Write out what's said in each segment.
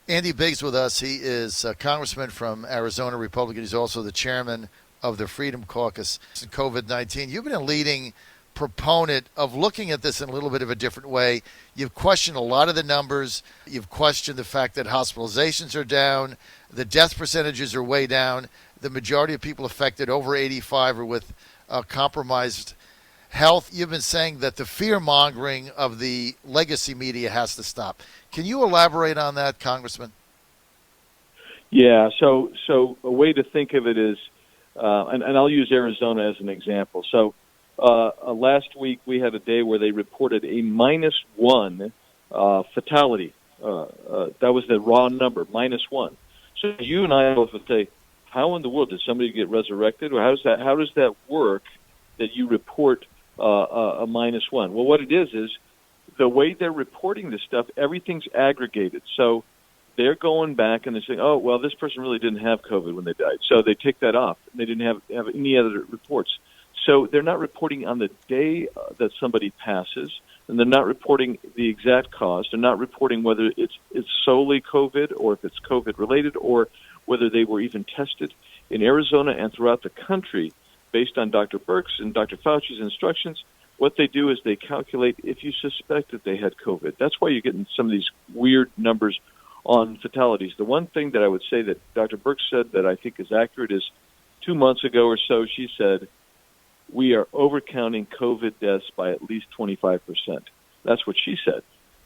Andy Biggs with us. He is a congressman from Arizona, Republican. He's also the chairman of the Freedom Caucus in COVID-19. You've been a leading proponent of looking at this in a little bit of a different way. You've questioned a lot of the numbers. You've questioned the fact that hospitalizations are down. The death percentages are way down. The majority of people affected over 85 are with compromised health. You've been saying that the fear-mongering of the legacy media has to stop. Can you elaborate on that, Congressman? Yeah, so a way to think of it is, and I'll use Arizona as an example. So last week we had a day where they reported a -1 fatality. That was the raw number, -1. So you and I both would say, how in the world did somebody get resurrected? Or how does that work that you report a -1? Well, what it is the way they're reporting this stuff, everything's aggregated. So they're going back and they're saying, oh, well, this person really didn't have COVID when they died. So they take that off. They didn't have any other reports. So they're not reporting on the day that somebody passes, and they're not reporting the exact cause. They're not reporting whether it's solely COVID or if it's COVID-related or whether they were even tested. In Arizona and throughout the country, based on Dr. Birx and Dr. Fauci's instructions, what they do is they calculate if you suspect that they had COVID. That's why you're getting some of these weird numbers on fatalities. The one thing that I would say that Dr. Birx said that I think is accurate is 2 months ago or so, she said, we are overcounting COVID deaths by at least 25%. That's what she said.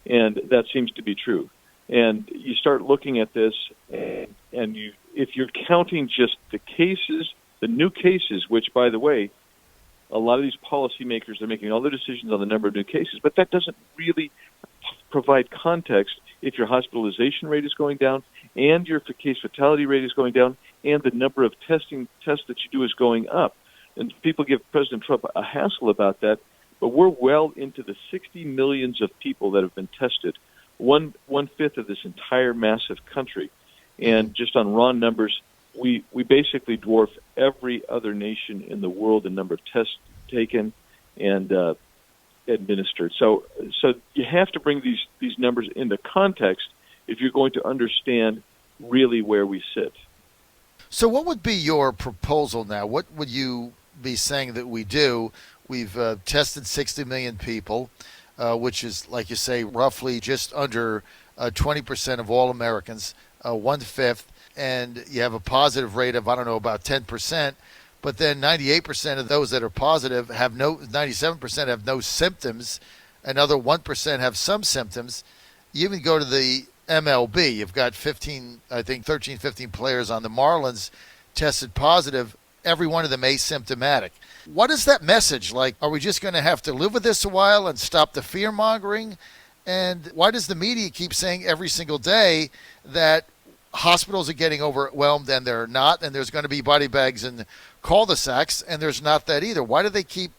And that seems to be true. And you start looking at this, and if you're counting just the cases, the new cases, which, by the way, a lot of these policymakers are making all their decisions on the number of new cases, but that doesn't really provide context if your hospitalization rate is going down and your case fatality rate is going down and the number of tests that you do is going up. And people give President Trump a hassle about that, but we're well into the 60 millions of people that have been tested, one-fifth of this entire massive country. And just on raw numbers, we basically dwarf every other nation in the world in number of tests taken and administered. So you have to bring these numbers into context if you're going to understand really where we sit. So what would be your proposal now? What would you be saying that we do? We've tested 60 million people, which is, like you say, roughly just under 20% of all Americans, one-fifth. And you have a positive rate of, about 10%, but then 98% of those that are positive 97% have no symptoms, another 1% have some symptoms. You even go to the MLB, you've got 13, 15 players on the Marlins tested positive, every one of them asymptomatic. What is that message? Like, are we just going to have to live with this a while and stop the fear-mongering? And why does the media keep saying every single day that hospitals are getting overwhelmed and they're not, and there's going to be body bags and cul-de-sacs, and there's not that either? Why do they keep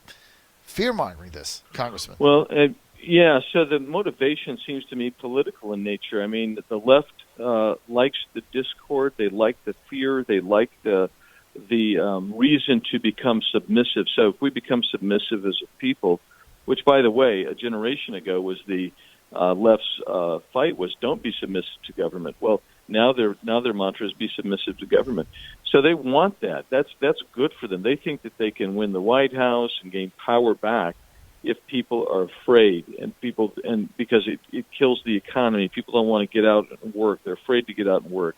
fear-mongering this, Congressman? Well, so the motivation seems to me political in nature. I mean, the left likes the discord, they like the fear, they like the reason to become submissive. So if we become submissive as a people, which, by the way, a generation ago was the left's fight was don't be submissive to government. Well, now their mantra is be submissive to government. So they want that. That's good for them. They think that they can win the White House and gain power back if people are afraid and because it kills the economy. People don't want to get out and work. They're afraid to get out and work.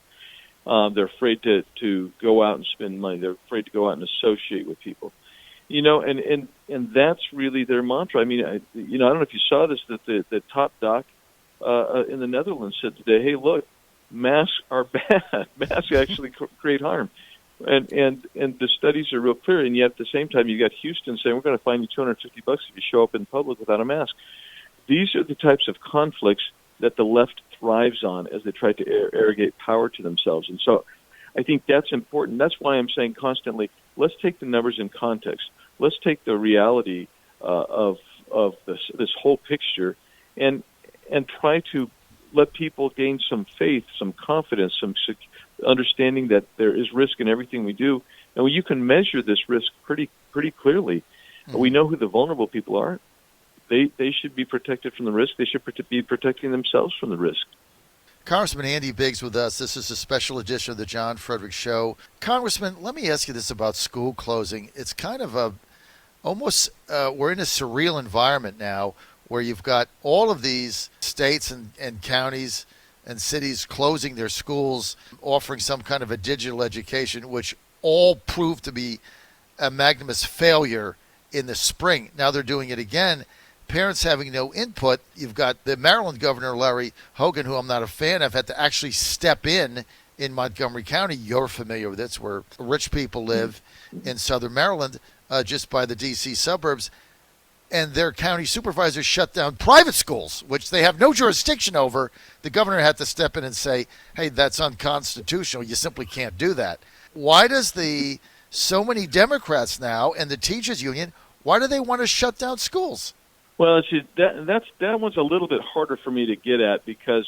They're afraid to go out and spend money. They're afraid to go out and associate with people. And that's really their mantra. I mean, I don't know if you saw this, that the top doc in the Netherlands said today, hey, look, masks are bad. Masks actually create harm. And the studies are real clear, and yet at the same time you got Houston saying we're going to fine you $250 if you show up in public without a mask. These are the types of conflicts that the left thrives on as they try to arrogate power to themselves. And so I think that's important. That's why I'm saying constantly, let's take the numbers in context. Let's take the reality of this whole picture and try to let people gain some faith, some confidence, some understanding that there is risk in everything we do. And you can measure this risk pretty clearly. Mm-hmm. We know who the vulnerable people are. They should be protected from the risk. They should be protecting themselves from the risk. Congressman Andy Biggs with us. This is a special edition of the John Fredericks Show. Congressman, let me ask you this about school closing. It's kind of we're in a surreal environment now where you've got all of these states and counties and cities closing their schools, offering some kind of a digital education, which all proved to be a magnanimous failure in the spring. Now they're doing it again. Parents having no input. You've got the Maryland Governor, Larry Hogan, who I'm not a fan of, had to actually step in Montgomery County. You're familiar with this, where rich people live in southern Maryland, just by the D.C. suburbs. And their county supervisors shut down private schools, which they have no jurisdiction over. The governor had to step in and say, hey, that's unconstitutional. You simply can't do that. Why does so many Democrats now and the teachers union, why do they want to shut down schools? Well, that one's a little bit harder for me to get at because,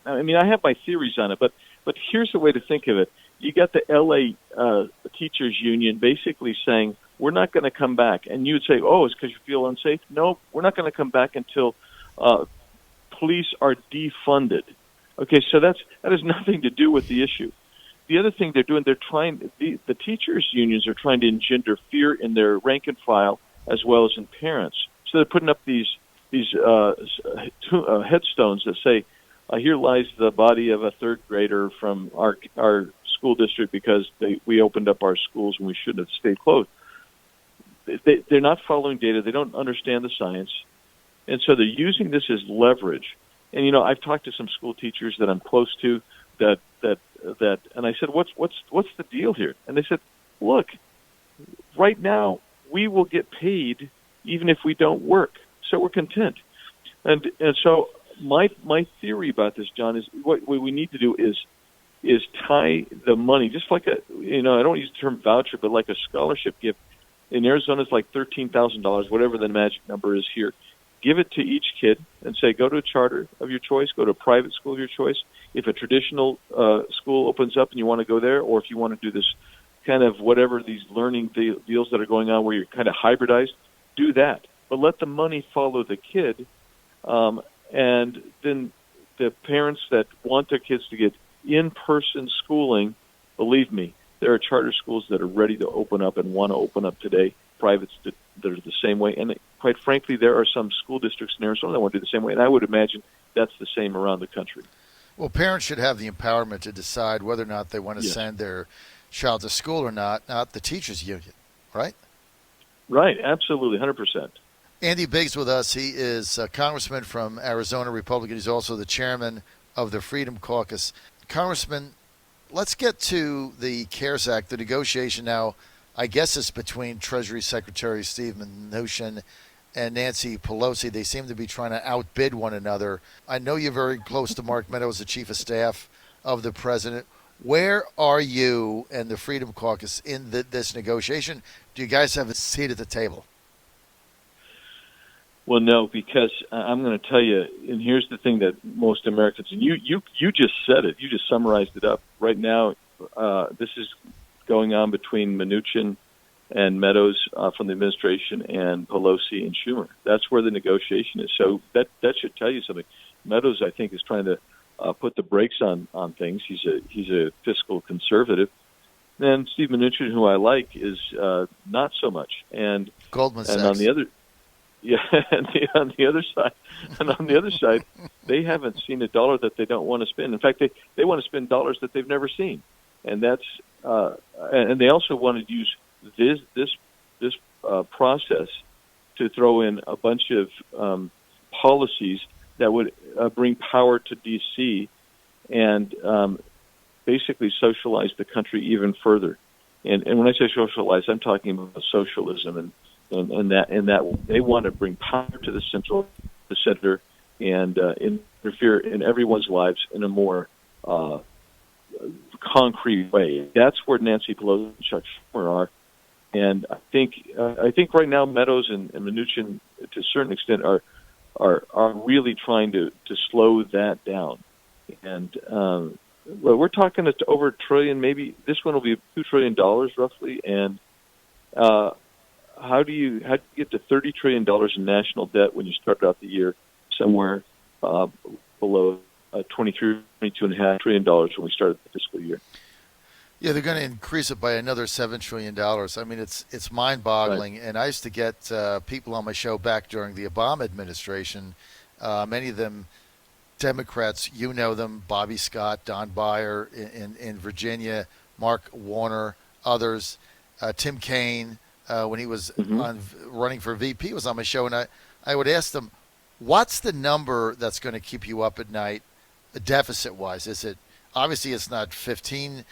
I have my theories on it, but here's the way to think of it. You got the L.A. Teachers Union basically saying, we're not going to come back. And you would say, oh, it's because you feel unsafe? No, we're not going to come back until police are defunded. Okay, so that has nothing to do with the issue. The other thing they're doing, the teachers' unions are trying to engender fear in their rank and file as well as in parents. So they're putting up these headstones that say, here lies the body of a third grader from our school district because we opened up our schools and we shouldn't have stayed closed. They're not following data. They don't understand the science. And so they're using this as leverage. And, I've talked to some school teachers that I'm close to that and I said, what's the deal here? And they said, look, right now we will get paid even if we don't work. So we're content. And so my theory about this, John, is what we need to do is tie the money, just like I don't use the term voucher, but like a scholarship gift. In Arizona, it's like $13,000, whatever the magic number is here. Give it to each kid and say, go to a charter of your choice, go to a private school of your choice. If a traditional school opens up and you want to go there, or if you want to do this kind of whatever these learning deals that are going on where you're kind of hybridized, do that. But let the money follow the kid. And then the parents that want their kids to get in-person schooling, believe me, there are charter schools that are ready to open up and want to open up today, privates that are the same way. And quite frankly, there are some school districts in Arizona that want to do the same way. And I would imagine that's the same around the country. Well, parents should have the empowerment to decide whether or not they want to send their child to school or not the teachers union, right? Right, absolutely, 100%. Andy Biggs with us. He is a congressman from Arizona, Republican. He's also the chairman of the Freedom Caucus. Congressman, let's get to the CARES Act. The negotiation now, I guess, is between Treasury Secretary Steve Mnuchin and Nancy Pelosi. They seem to be trying to outbid one another. I know you're very close to Mark Meadows, the chief of staff of the president. Where are you and the Freedom Caucus in this negotiation? Do you guys have a seat at the table? Well, no, because I'm going to tell you, and here's the thing that most Americans, and you just said it, you just summarized it up. Right now, this is going on between Mnuchin and Meadows from the administration and Pelosi and Schumer. That's where the negotiation is. So that should tell you something. Meadows, I think, is trying to put the brakes on things. He's a fiscal conservative. And Steve Mnuchin, who I like, is not so much. And Goldman Sachs. And on the other, on the other side, they haven't seen a dollar that they don't want to spend. In fact, they want to spend dollars that they've never seen, and that's and they also want to use this process to throw in a bunch of policies that would bring power to D.C. and basically socialize the country even further. And when I say socialize, I'm talking about socialism and that they want to bring power to the center and interfere in everyone's lives in a more concrete way. That's where Nancy Pelosi and Chuck Schumer are. And I think right now Meadows and Mnuchin, to a certain extent, are really trying to slow that down. And well, we're talking over $1 trillion. Maybe this one will be $2 trillion roughly. And how do you get to $30 trillion in national debt when you start out the year somewhere below $22.5 trillion when we started the fiscal year. Yeah, they're going to increase it by another $7 trillion. I mean, it's mind-boggling. Right. And I used to get people on my show back during the Obama administration, many of them Democrats. You know them, Bobby Scott, Don Beyer in Virginia, Mark Warner, others, Tim Kaine, when he was running for VP, was on my show. And I would ask them, what's the number that's going to keep you up at night, deficit-wise? Is it, obviously it's not 15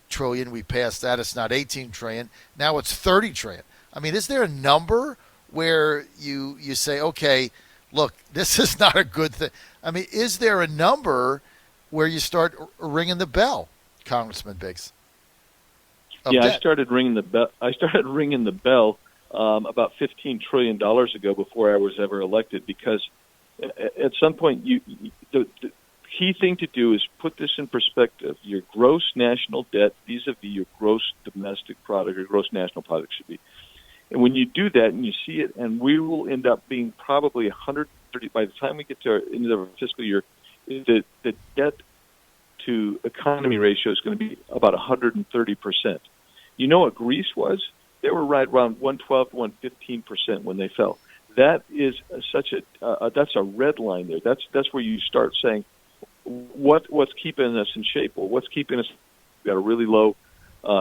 trillion, we passed that. It's not 18 trillion. Now it's 30 trillion. I mean, is there a number where you say, okay, look, this is not a good thing? I mean, is there a number where you start ringing the bell, Congressman Biggs? Yeah, I started ringing the bell about $15 trillion ago before I was ever elected, because at some point the key thing to do is put this in perspective. Your gross national debt vis-a-vis your gross domestic product, or gross national product should be. And when you do that and you see it, and we will end up being probably 130, by the time we get to into the fiscal year, the debt to economy ratio is going to be about 130%. You know what Greece was? They were right around 112 to 115% when they fell. That is that's a red line there. That's where you start saying, what's keeping us in shape? Well, what's keeping us? We've got a really low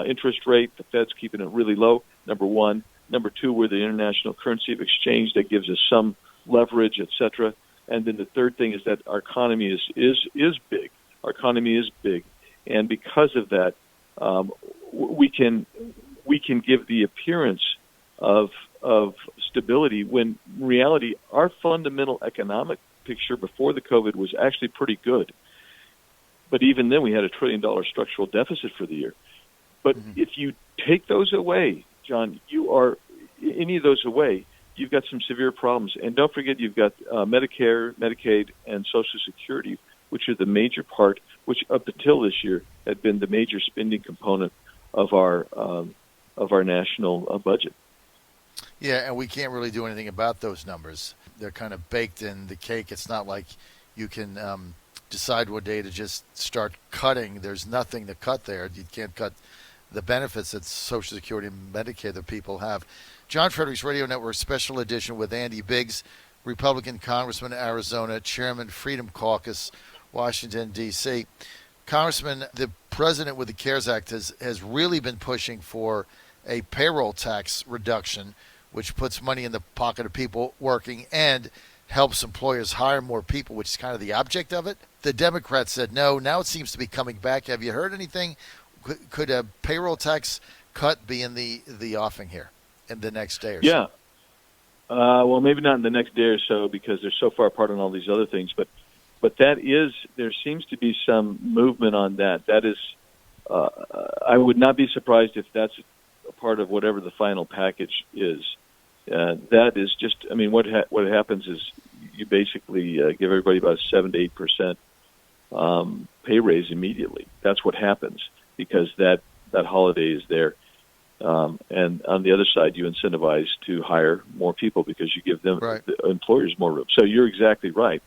interest rate. The Fed's keeping it really low, number one. Number two, we're the international currency of exchange that gives us some leverage, et cetera. And then the third thing is that our economy is big. Our economy is big. And because of that, we can give the appearance of stability when in reality our fundamental economic picture before the COVID was actually pretty good. But even then we had $1 trillion structural deficit for the year. But if you take those away, John, any of those away, you've got some severe problems. And don't forget, you've got Medicare, Medicaid, and Social Security, which are the major part, which up until this year had been the major spending component of our national budget. Yeah, and we can't really do anything about those numbers. They're kind of baked in the cake. It's not like you can decide one day to just start cutting. There's nothing to cut there. You can't cut the benefits that Social Security and Medicare that people have. John Fredericks Radio Network special edition with Andy Biggs, Republican Congressman, Arizona, Chairman, Freedom Caucus, Washington, D.C. Congressman, the president with the CARES Act has really been pushing for a payroll tax reduction, which puts money in the pocket of people working and helps employers hire more people, which is kind of the object of it. The Democrats said no. Now it seems to be coming back. Have you heard anything? Could a payroll tax cut be in the offing here in the next day or so? Yeah. Well, maybe not in the next day or so because they're so far apart on all these other things. But there seems to be some movement on that. That is, I would not be surprised if that's a part of whatever the final package is. That is just, I mean, what happens is you basically give everybody about 7 to 8% pay raise immediately. That's what happens because that holiday is there. And on the other side, you incentivize to hire more people because you give them the employers more room. So you're exactly right.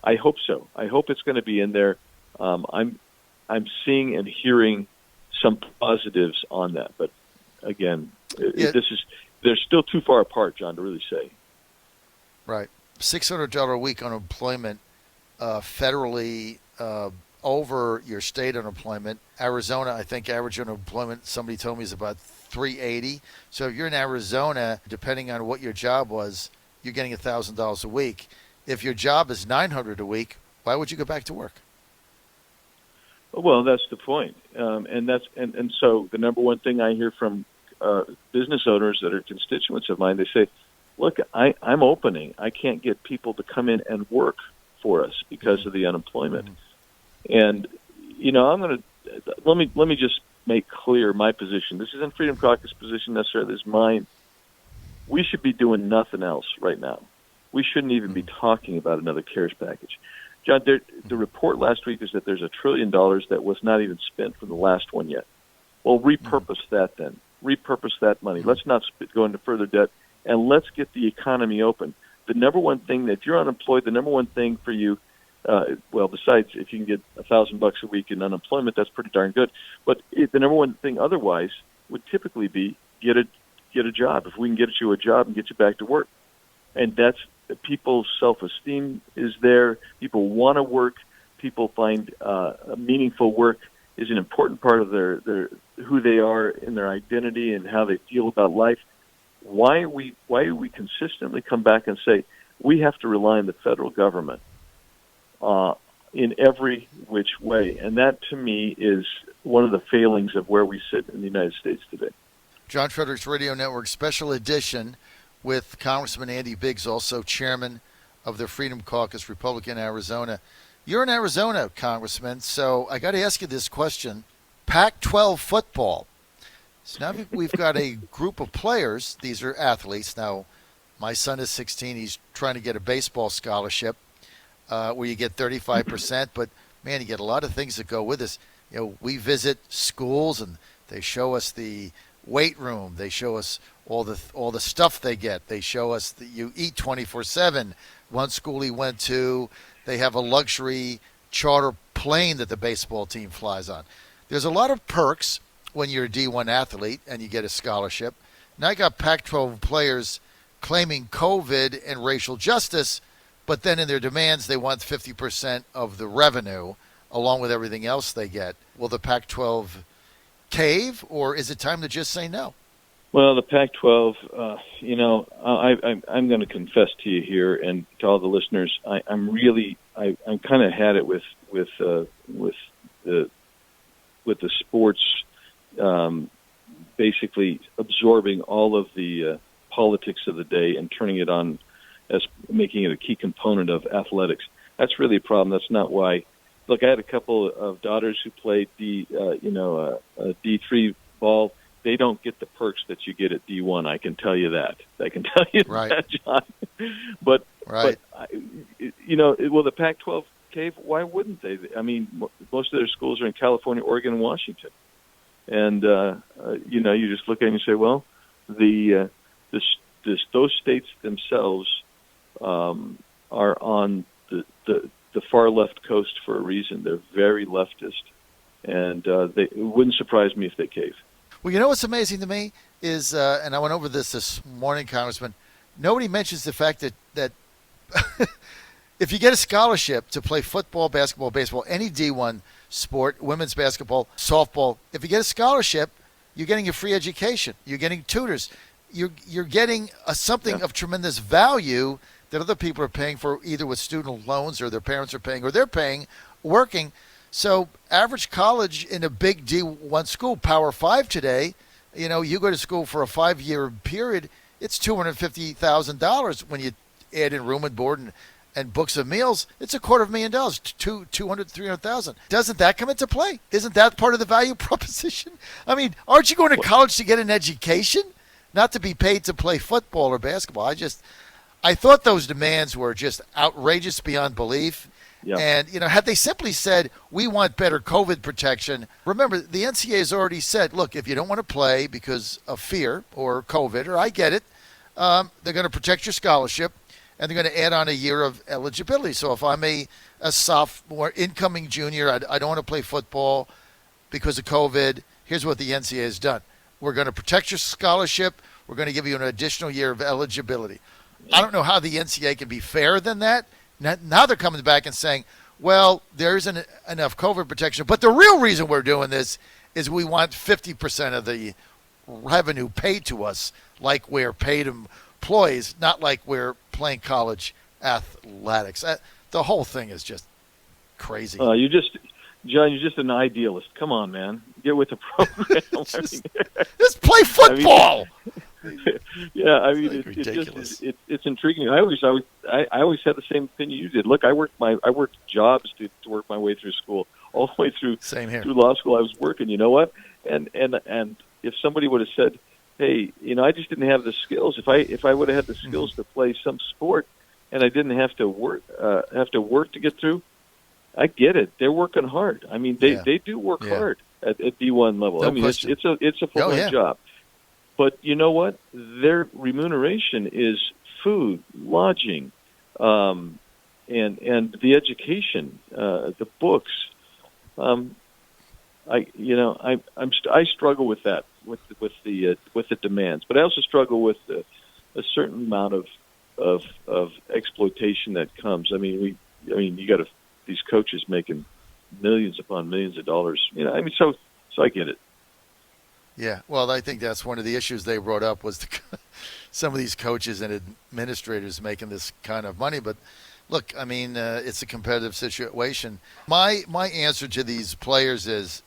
I hope so. I hope it's going to be in there. I'm seeing and hearing some positives on that, but again, they're still too far apart, John, to really say. Right. $600 a week unemployment federally over your state unemployment. Arizona, I think average unemployment, somebody told me, is about $380. So if you're in Arizona, depending on what your job was, you're getting $1,000 a week. If your job is $900 a week, why would you go back to work? Well, that's the point. And so the number one thing I hear from business owners that are constituents of mine, they say, look, I'm opening. I can't get people to come in and work for us because of the unemployment. And, you know, let me just make clear my position. This isn't Freedom Caucus position necessarily. This is mine. We should be doing nothing else right now. We shouldn't even be talking about another CARES package. John, the report last week is that there's $1 trillion that was not even spent from the last one yet. Well, repurpose that then. Repurpose that money. Let's not go into further debt, and let's get the economy open. The number one thing, if you're unemployed, the number one thing for you Well, besides, if you can get $1,000 a week in unemployment, that's pretty darn good. But the number one thing otherwise would typically be get a job. If we can get you a job and get you back to work, and that's people's self-esteem is there. People want to work. People find meaningful work is an important part of their who they are in their identity and how they feel about life. Why do we consistently come back and say we have to rely on the federal government in every which way? And that, to me, is one of the failings of where we sit in the United States today. John Fredericks Radio Network special edition with Congressman Andy Biggs, also chairman of the Freedom Caucus, Republican Arizona. You're in Arizona, Congressman, so I got to ask you this question. Pac-12 football. So now we've got a group of players. These are athletes. Now, my son is 16. He's trying to get a baseball scholarship where you get 35%. But, man, you get a lot of things that go with this. You know, we visit schools, and they show us the weight room. They show us all the stuff they get. They show us that you eat 24/7. One school he went to, they have a luxury charter plane that the baseball team flies on. There's a lot of perks when you're a D1 athlete and you get a scholarship. Now you got Pac-12 players claiming COVID and racial justice, but then in their demands they want 50% of the revenue along with everything else they get. Will the Pac-12 cave, or is it time to just say no? Well, the Pac-12, I'm going to confess to you here and to all the listeners. I'm kind of had it with the sports, basically absorbing all of the politics of the day and turning it on as making it a key component of athletics. That's really a problem. That's not why. Look, I had a couple of daughters who played D3 ball. They don't get the perks that you get at D1. I can tell you that. I can tell you that, John. But will the Pac-12 cave? Why wouldn't they? I mean, most of their schools are in California, Oregon, and Washington. And you just look at it and you say, well, those states themselves are on the far left coast for a reason. They're very leftist, and it wouldn't surprise me if they cave. Well, you know what's amazing to me is, and I went over this morning, Congressman, nobody mentions the fact that if you get a scholarship to play football, basketball, baseball, any D1 sport, women's basketball, softball, if you get a scholarship, you're getting a free education. You're getting tutors. You're getting something of tremendous value that other people are paying for, either with student loans or their parents are paying or they're paying, working. So average college in a big D1 school, Power 5 today, you go to school for a 5-year period, it's $250,000 when you add in room and board and books and meals. It's $250,000, $300,000. Doesn't that come into play? Isn't that part of the value proposition? I mean, aren't you going to college to get an education, not to be paid to play football or basketball? I thought those demands were just outrageous beyond belief. Yeah. And, had they simply said, we want better COVID protection, remember, the NCAA has already said, look, if you don't want to play because of fear or COVID, or I get it, they're going to protect your scholarship, and they're going to add on a year of eligibility. So if I'm a sophomore, incoming junior, I don't want to play football because of COVID, here's what the NCAA has done. We're going to protect your scholarship. We're going to give you an additional year of eligibility. I don't know how the NCAA can be fairer than that. Now they're coming back and saying, well, there isn't enough COVID protection. But the real reason we're doing this is we want 50% of the revenue paid to us like we're paid employees, not like we're playing college athletics. The whole thing is just crazy. John, you're just an idealist. Come on, man. Get with the program. Just play football. It's ridiculous. It's intriguing. I always had the same opinion you did. Look, I worked jobs to work my way through school, all the way through Same here. Through law school. I was working. You know what? And if somebody would have said, hey, I just didn't have the skills. If I would have had the skills to play some sport, and I didn't have to work to get through, I get it. They're working hard. I mean, they do work hard at D1 level. No I mean, question. it's a full-time job. But you know what? Their remuneration is food, lodging, and the education, the books. I struggle with that, with the demands, but I also struggle with a certain amount of exploitation that comes. You got these coaches making millions upon millions of dollars. So I get it. Yeah, well, I think that's one of the issues they brought up was some of these coaches and administrators making this kind of money. But look, it's a competitive situation. My answer to these players is,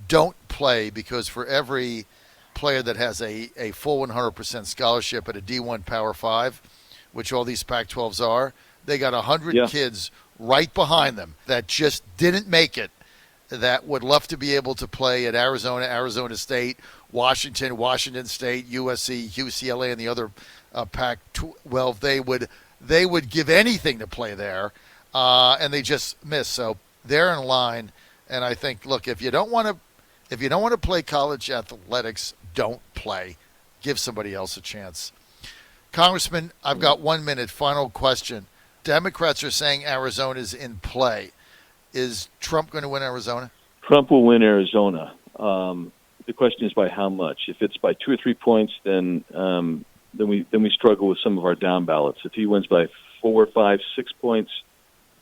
don't play, because for every player that has a full 100% scholarship at a D1 Power 5, which all these Pac-12s are, they got 100 kids right behind them that just didn't make it, that would love to be able to play at Arizona, Arizona State, Washington, Washington State, USC, UCLA, and the other Pac-12. They would give anything to play there, and they just miss. So they're in line, and I think, look, if you don't want to play college athletics, don't play. Give somebody else a chance. Congressman, I've got 1 minute. Final question. Democrats are saying Arizona's in play. Is Trump going to win Arizona? Trump will win Arizona. The question is by how much. If it's by 2 or 3 points, then we struggle with some of our down ballots. If he wins by 4, 5, 6 points,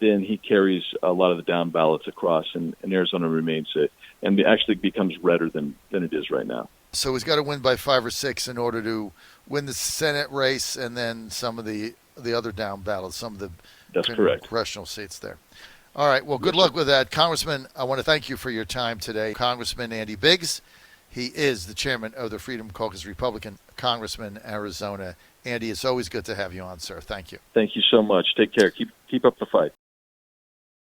then he carries a lot of the down ballots across, and Arizona remains it, and it actually becomes redder than it is right now. So he's got to win by 5 or 6 in order to win the Senate race, and then some of the other down ballots, some of the congressional seats there. All right. Well, good luck with that. Congressman, I want to thank you for your time today. Congressman Andy Biggs. He is the chairman of the Freedom Caucus Republican Congressman, Arizona. Andy, it's always good to have you on, sir. Thank you. Thank you so much. Take care. Keep up the fight.